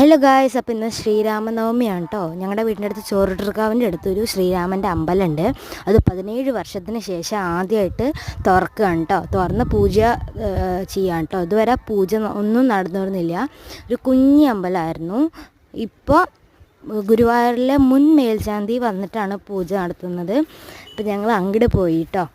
Hello guys, അപ്പോൾ ഇന്ന് ശ്രീരാമനവമിയാണ് കേട്ടോ. ഞങ്ങളുടെ വീടിൻ്റെ അടുത്ത് ചോറുട്രക്കാവിൻ്റെ അടുത്തൊരു ശ്രീരാമൻ്റെ അമ്പലമുണ്ട്. അത് 17 വർഷത്തിന് ശേഷം ആദ്യമായിട്ട് തുറക്കുകയാണ് കേട്ടോ. തുറന്ന് പൂജ ചെയ്യാൻ കേട്ടോ. ഇതുവരെ പൂജ ഒന്നും നടന്നിരുന്നില്ല. ഒരു കുഞ്ഞി അമ്പലമായിരുന്നു. ഇപ്പോൾ ഗുരുവായൂരിലെ മുൻ മേൽശാന്തി വന്നിട്ടാണ് പൂജ നടത്തുന്നത്. അപ്പോൾ ഞങ്ങൾ അങ്ങോട്ട് പോയി കേട്ടോ.